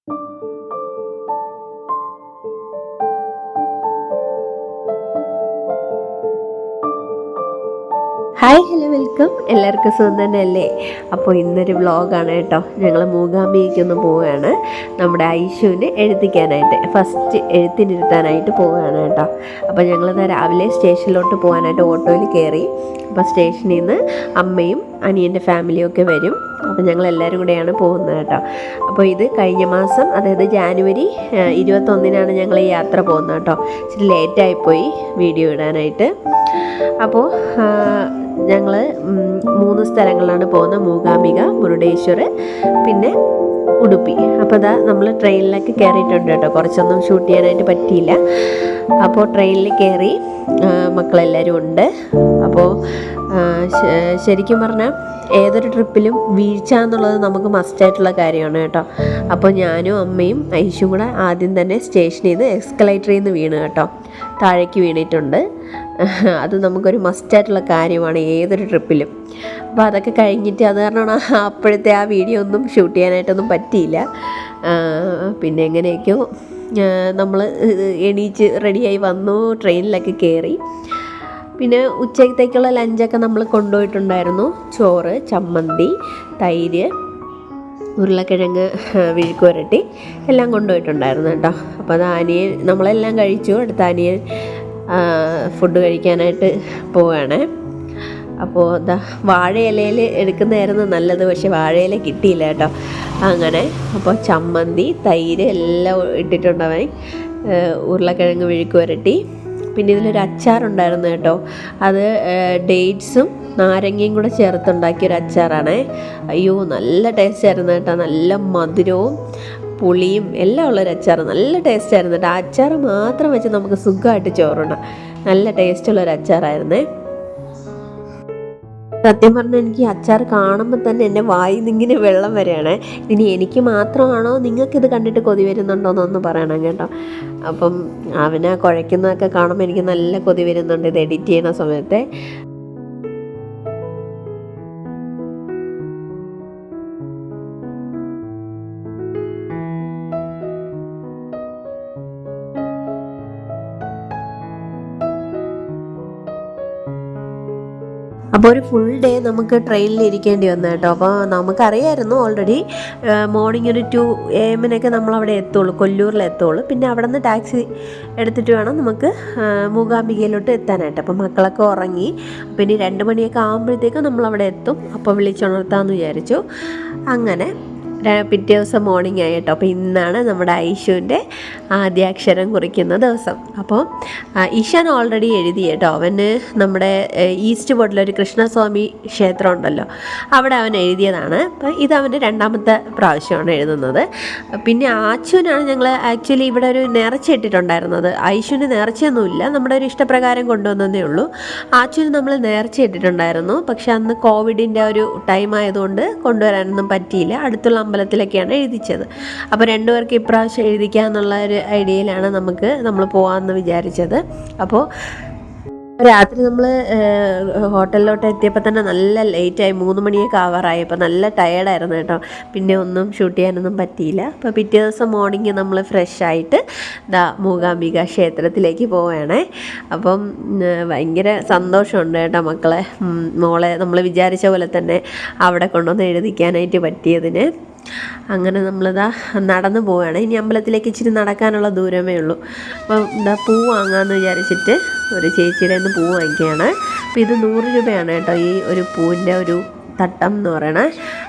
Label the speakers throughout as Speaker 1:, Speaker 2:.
Speaker 1: Hi hello welcome. എല്ലാവർക്കും സുഖം തന്നെയല്ലേ? അപ്പോൾ ഇന്നൊരു വ്ളോഗാണ് കേട്ടോ. ഞങ്ങൾ മൂകാംബികയ്ക്കൊന്ന് പോവുകയാണ്. നമ്മുടെ ഐശുവിനെ എഴുതിക്കാനായിട്ട്, ഫസ്റ്റ് എഴുത്തിനിരുത്താനായിട്ട് പോവുകയാണ് കേട്ടോ. അപ്പോൾ ഞങ്ങളിത് രാവിലെ സ്റ്റേഷനിലോട്ട് പോകാനായിട്ട് ഓട്ടോയിൽ കയറി. അപ്പോൾ സ്റ്റേഷനിൽ നിന്ന് അമ്മയും അനിയൻ്റെ ഫാമിലിയും ഒക്കെ വരും. അപ്പോൾ ഞങ്ങളെല്ലാവരും കൂടെയാണ് പോകുന്നത് കേട്ടോ. അപ്പോൾ ഇത് കഴിഞ്ഞ മാസം, അതായത് ജാനുവരി 21-നാണ് ഞങ്ങൾ ഈ യാത്ര പോകുന്നത് കേട്ടോ. ഇച്ചിരി ലേറ്റായിപ്പോയി വീഡിയോ ഇടാനായിട്ട്. അപ്പോൾ ഞങ്ങൾ 3 സ്ഥലങ്ങളിലാണ് പോകുന്നത്: മൂകാംബിക, മുരുടേശ്വർ, പിന്നെ ഉടുപ്പി. അപ്പോൾ അതാ നമ്മൾ ട്രെയിനിലൊക്കെ കയറിയിട്ടുണ്ട് കേട്ടോ. കുറച്ചൊന്നും ഷൂട്ട് ചെയ്യാനായിട്ട് പറ്റിയില്ല. അപ്പോൾ ട്രെയിനിൽ കയറി, മക്കളെല്ലാവരും ഉണ്ട്. അപ്പോൾ ശരിക്കും പറഞ്ഞാൽ ഏതൊരു ട്രിപ്പിലും വീഴ്ച എന്നുള്ളത് നമുക്ക് മസ്റ്റായിട്ടുള്ള കാര്യമാണ് കേട്ടോ. അപ്പോൾ ഞാനും അമ്മയും ഐശും കൂടെ ആദ്യം തന്നെ സ്റ്റേഷനിൽ നിന്ന് എസ്കലേറ്ററിൽ നിന്ന് വീണ് കേട്ടോ. താഴേക്ക് വീണിട്ടുണ്ട്. അത് നമുക്കൊരു മസ്റ്റായിട്ടുള്ള കാര്യമാണ് ഏതൊരു ട്രിപ്പിലും. അപ്പോൾ അതൊക്കെ കഴിഞ്ഞിട്ട് അത് കാരണമാണ് അപ്പോഴത്തെ ആ വീഡിയോ ഒന്നും ഷൂട്ട് ചെയ്യാനായിട്ടൊന്നും പറ്റിയില്ല. പിന്നെ എങ്ങനെയൊക്കെയോ നമ്മൾ എണീച്ച് റെഡിയായി വന്നു, ട്രെയിനിലൊക്കെ കയറി. പിന്നെ ഉച്ചത്തേക്കുള്ള ലഞ്ചൊക്കെ നമ്മൾ കൊണ്ടുപോയിട്ടുണ്ടായിരുന്നു. ചോറ്, ചമ്മന്തി, തൈര്, ഉരുളക്കിഴങ്ങ് വിഴുക്ക് വരട്ടി എല്ലാം കൊണ്ടുപോയിട്ടുണ്ടായിരുന്നു കേട്ടോ. അപ്പോൾ അത് അനിയൻ നമ്മളെല്ലാം കഴിച്ചു. അടുത്ത അനിയൻ ഫുഡ് കഴിക്കാനായിട്ട് പോവുകയാണ്. അപ്പോൾ എന്താ വാഴയിലയിൽ എടുക്കുന്നതായിരുന്നു നല്ലത്, പക്ഷെ വാഴയില കിട്ടിയില്ല കേട്ടോ. അങ്ങനെ അപ്പോൾ ചമ്മന്തി, തൈര് എല്ലാം ഇട്ടിട്ടുണ്ടവൻ, ഉരുളക്കിഴങ്ങ് വിഴുക്ക് വരട്ടി. പിന്നെ ഇതിലൊരു അച്ചാറുണ്ടായിരുന്നു കേട്ടോ. അത് ഡേറ്റ്സും നാരങ്ങയും കൂടെ ചേർത്തുണ്ടാക്കിയൊരു അച്ചാറാണ്. അയ്യോ, നല്ല ടേസ്റ്റ് ആയിരുന്നു കേട്ടോ. നല്ല മധുരവും പുളിയും എല്ലാം ഉള്ളൊരു അച്ചാർ. നല്ല ടേസ്റ്റ് ആയിരുന്നു കേട്ടോ. ആ അച്ചാർ മാത്രം വെച്ച് നമുക്ക് സുഖമായിട്ട് ചോറുണ്ണാം. നല്ല ടേസ്റ്റുള്ളൊരു അച്ചാറായിരുന്നേ. സത്യം പറഞ്ഞാൽ എനിക്ക് അച്ചാർ കാണുമ്പോൾ തന്നെ എൻ്റെ വായിൽ നിന്നിങ്ങനെ വെള്ളം വരികയാണ്. ഇനി എനിക്ക് മാത്രമാണോ, നിങ്ങൾക്കിത് കണ്ടിട്ട് കൊതി വരുന്നുണ്ടോയെന്നൊന്ന് പറയണം കേട്ടോ. അപ്പം അവനെ കുഴയ്ക്കുന്നതൊക്കെ കാണുമ്പോൾ എനിക്ക് നല്ല കൊതി വരുന്നുണ്ട് ഇത് എഡിറ്റ് ചെയ്യുന്ന സമയത്ത്. അപ്പോൾ ഒരു ഫുൾ ഡേ നമുക്ക് ട്രെയിനിൽ ഇരിക്കേണ്ടി വന്നു കേട്ടോ. അപ്പോൾ നമുക്കറിയായിരുന്നു ഓൾറെഡി മോർണിംഗ് ഒരു 2 AM നമ്മളവിടെ എത്തുള്ളൂ, കൊല്ലൂരിൽ എത്തുള്ളൂ. പിന്നെ അവിടെ നിന്ന് ടാക്സി എടുത്തിട്ട് വേണം നമുക്ക് മൂകാംബികയിലോട്ട് എത്താനായിട്ട്. അപ്പോൾ മക്കളൊക്കെ ഉറങ്ങി. പിന്നെ 2 മണിയൊക്കെ ആകുമ്പോഴത്തേക്കും നമ്മളവിടെ എത്തും. അപ്പോൾ വിളിച്ചുണർത്താമെന്ന് വിചാരിച്ചു. അങ്ങനെ പിറ്റേ ദിവസം മോർണിംഗ് ആയി കേട്ടോ. അപ്പോൾ ഇന്നാണ് നമ്മുടെ ഐശുവിൻ്റെ ആദ്യാക്ഷരം കുറിക്കുന്ന ദിവസം. അപ്പോൾ ഈശാൻ ഓൾറെഡി എഴുതി കേട്ടോ. അവന് നമ്മുടെ ഈസ്റ്റ് ബോർഡിലൊരു കൃഷ്ണസ്വാമി ക്ഷേത്രം ഉണ്ടല്ലോ, അവിടെ അവൻ എഴുതിയതാണ്. അപ്പോൾ ഇത് അവൻ്റെ 2ാമത്തെ പ്രാവശ്യമാണ് എഴുതുന്നത്. പിന്നെ ആച്ചുവിനാണ് ഞങ്ങൾ ആക്ച്വലി ഇവിടെ ഒരു നേർച്ച ഇട്ടിട്ടുണ്ടായിരുന്നത്. ഐശുവിന് നേർച്ചയൊന്നുമില്ല, നമ്മുടെ ഒരു ഇഷ്ടപ്രകാരം കൊണ്ടുവന്നതേ ഉള്ളൂ. ആച്ചുവിന് നമ്മൾ നേർച്ച ഇട്ടിട്ടുണ്ടായിരുന്നു. പക്ഷെ അന്ന് കോവിഡിൻ്റെ ഒരു ടൈം ആയതുകൊണ്ട് കൊണ്ടുവരാനൊന്നും പറ്റിയില്ല. അടുത്തുള്ള അമ്പലത്തിലൊക്കെയാണ് എഴുതിച്ചത്. അപ്പോൾ 2 പേർക്ക് ഇപ്രാവശ്യം എഴുതിക്കാന്നുള്ള ഒരു ഐഡിയയിലാണ് നമ്മൾ പോകാമെന്ന് വിചാരിച്ചത്. അപ്പോൾ രാത്രി നമ്മൾ ഹോട്ടലിലോട്ട് എത്തിയപ്പോൾ തന്നെ നല്ല ലേറ്റായി, 3 മണിയൊക്കെ ആവാറായി. അപ്പോൾ നല്ല ടയേർഡായിരുന്നു കേട്ടോ. പിന്നെ ഒന്നും ഷൂട്ട് ചെയ്യാനൊന്നും പറ്റിയില്ല. അപ്പോൾ പിറ്റേ ദിവസം മോർണിംഗ് നമ്മൾ ഫ്രഷായിട്ട് മൂകാംബിക ക്ഷേത്രത്തിലേക്ക് പോവുകയാണേ. അപ്പം ഭയങ്കര സന്തോഷമുണ്ട് കേട്ടോ മോളെ നമ്മൾ വിചാരിച്ച പോലെ തന്നെ അവിടെ കൊണ്ടുവന്ന് എഴുതിക്കാനായിട്ട് പറ്റിയതിന്. അങ്ങനെ നമ്മളിതാ നടന്നു പോവുകയാണ്. ഇനി അമ്പലത്തിലേക്ക് ഇച്ചിരി നടക്കാനുള്ള ദൂരമേ ഉള്ളൂ. അപ്പം പൂ വാങ്ങാമെന്ന് വിചാരിച്ചിട്ട് ഒരു ചേച്ചിയുടെ നിന്ന് പൂ വാങ്ങിക്കുകയാണ്. അപ്പോൾ ഇത് 100 രൂപയാണ് കേട്ടോ ഈ ഒരു പൂവിൻ്റെ ഒരു തട്ടം എന്ന് പറയണേ.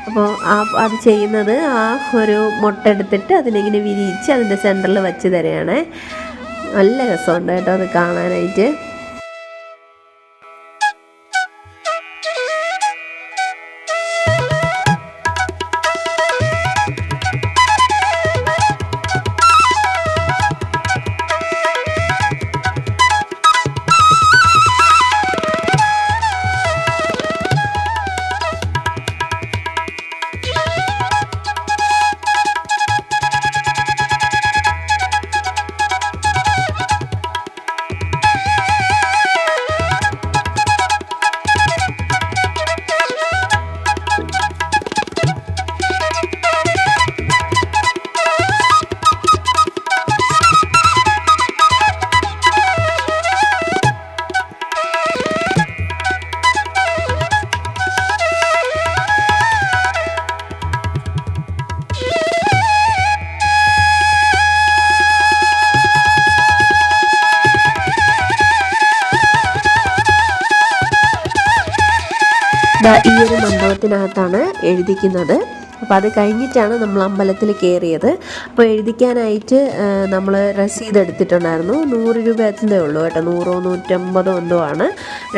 Speaker 1: അപ്പോൾ അത് ചെയ്യുന്നത് ഒരു മുട്ട എടുത്തിട്ട് അതിലിങ്ങനെ വിരിയിച്ച് അതിൻ്റെ സെൻറ്ററിൽ വെച്ച് തരികയാണ്. നല്ല രസമുണ്ട് കേട്ടോ അത് കാണാനായിട്ട്. ഈ ഒരു മണ്ഡപത്തിനകത്താണ് എഴുതിക്കുന്നത്. അപ്പോൾ അത് കഴിഞ്ഞിട്ടാണ് നമ്മൾ അമ്പലത്തിൽ കയറിയത്. അപ്പോൾ എഴുതിക്കാനായിട്ട് നമ്മൾ രസീത് എടുത്തിട്ടുണ്ടായിരുന്നു. 100 രൂപ എത്തേ ഉള്ളൂ കേട്ടോ, 100 150 എന്തോ ആണ്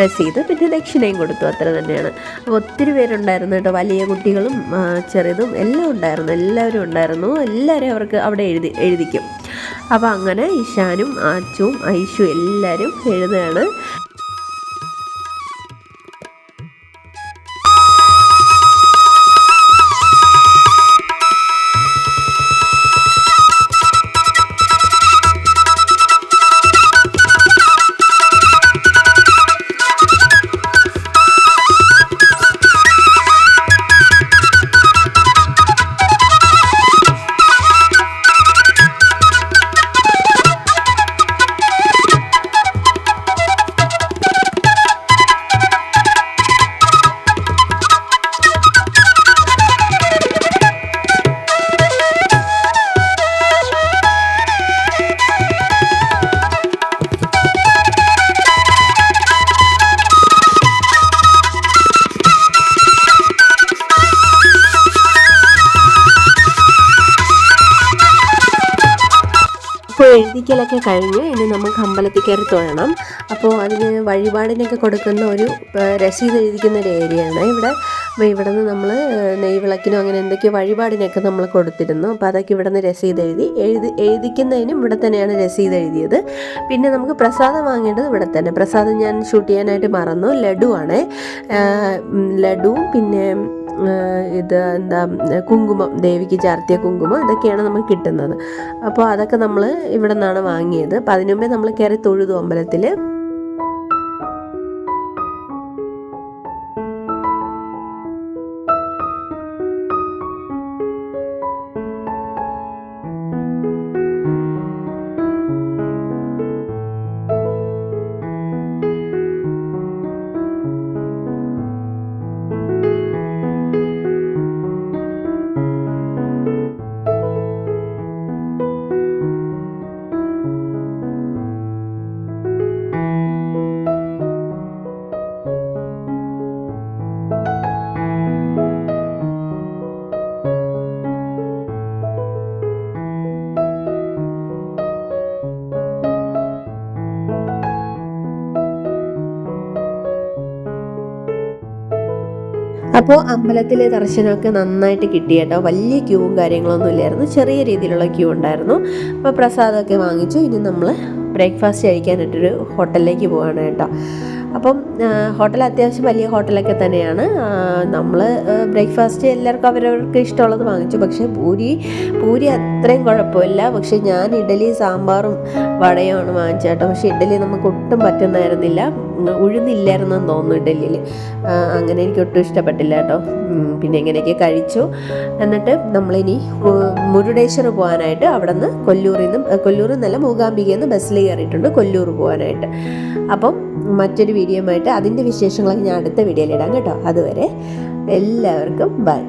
Speaker 1: രസീത്. പിന്നെ ദക്ഷിണയും കൊടുത്തു, അത്ര തന്നെയാണ്. അപ്പോൾ ഒത്തിരി പേരുണ്ടായിരുന്നു കേട്ടോ, വലിയ കുട്ടികളും ചെറുതും എല്ലാം ഉണ്ടായിരുന്നു, എല്ലാവരും ഉണ്ടായിരുന്നു. എല്ലാവരും അവർക്ക് അവിടെ എഴുതിക്കും. അപ്പോൾ അങ്ങനെ ഇഷാനും ആച്ചും ഐഷും എല്ലാവരും എഴുതുകയാണ്. ഇപ്പോൾ എഴുതിക്കലൊക്കെ കഴിഞ്ഞ് ഇനി നമുക്ക് അമ്പലത്തിൽ കയറി തൊഴണം. അപ്പോൾ അതിന് വഴിപാടിനൊക്കെ കൊടുക്കുന്ന ഒരു രസീത് എഴുതിക്കുന്ന ഒരു ഏരിയയാണ് ഇവിടെ. അപ്പോൾ ഇവിടെ നിന്ന് നമ്മൾ നെയ്വിളക്കിനോ അങ്ങനെ എന്തൊക്കെയോ വഴിപാടിനൊക്കെ നമ്മൾ കൊടുത്തിരുന്നു. അപ്പോൾ അതൊക്കെ ഇവിടെ നിന്ന് രസീത് എഴുതിക്കുന്നതിനും ഇവിടെ തന്നെയാണ് രസീത് എഴുതിയത്. പിന്നെ നമുക്ക് പ്രസാദം വാങ്ങേണ്ടത് ഇവിടെ തന്നെ. പ്രസാദം ഞാൻ ഷൂട്ട് ചെയ്യാനായിട്ട് മറന്നു. ലഡുവാണ്, ലഡുവും പിന്നെ ഇത് എന്താ കുങ്കുമം, ദേവിക്ക് ചാർത്തിയ കുങ്കുമം, ഇതൊക്കെയാണ് നമുക്ക് കിട്ടുന്നത്. അപ്പോൾ അതൊക്കെ നമ്മൾ ഇവിടെ നിന്നാണ് വാങ്ങിയത്. അപ്പം അതിനു മുമ്പേ നമ്മൾ കയറി തൊഴുതു അമ്പലത്തിൽ. അപ്പോൾ അമ്പലത്തിലെ ദർശനമൊക്കെ നന്നായിട്ട് കിട്ടി കേട്ടോ. വലിയ ക്യൂവും കാര്യങ്ങളൊന്നും ഇല്ലായിരുന്നു, ചെറിയ രീതിയിലുള്ള ക്യൂ ഉണ്ടായിരുന്നു. അപ്പോൾ പ്രസാദമൊക്കെ വാങ്ങിച്ചു. ഇനി നമ്മൾ ബ്രേക്ക്ഫാസ്റ്റ് കഴിക്കാനായിട്ടൊരു ഹോട്ടലിലേക്ക് പോവാണ് കേട്ടോ. അപ്പം ഹോട്ടൽ അത്യാവശ്യം വലിയ ഹോട്ടലൊക്കെ തന്നെയാണ്. നമ്മൾ ബ്രേക്ക്ഫാസ്റ്റ് എല്ലാവർക്കും അവരവർക്ക് ഇഷ്ടമുള്ളത് വാങ്ങിച്ചു. പക്ഷേ പൂരി അത്രയും കുഴപ്പമില്ല. പക്ഷേ ഞാൻ ഇഡലി സാമ്പാറും വടയുമാണ് വാങ്ങിച്ചത് കേട്ടോ. പക്ഷേ ഇഡലി നമുക്ക് ഒട്ടും പറ്റുന്നായിരുന്നില്ല, ഉഴുന്നില്ലായിരുന്നെന്ന് തോന്നുന്നു ഇഡലിയിൽ. അങ്ങനെ എനിക്ക് ഒട്ടും ഇഷ്ടപ്പെട്ടില്ല കേട്ടോ. പിന്നെ എങ്ങനെയൊക്കെ കഴിച്ചു. എന്നിട്ട് നമ്മളിനി മുരുടേശ്വർ പോകാനായിട്ട് അവിടെ നിന്ന് കൊല്ലൂരിൽ നിന്നല്ല, മൂകാംബികയിൽ നിന്ന് ബസ്സിൽ കയറിയിട്ടുണ്ട് കൊല്ലൂർ പോകാനായിട്ട്. അപ്പം മറ്റൊരു വീഡിയോ ആയിട്ട് അതിൻ്റെ വിശേഷങ്ങളൊക്കെ ഞാൻ അടുത്ത വീഡിയോയിൽ ഇടാം കേട്ടോ. അതുവരെ എല്ലാവർക്കും ബൈ.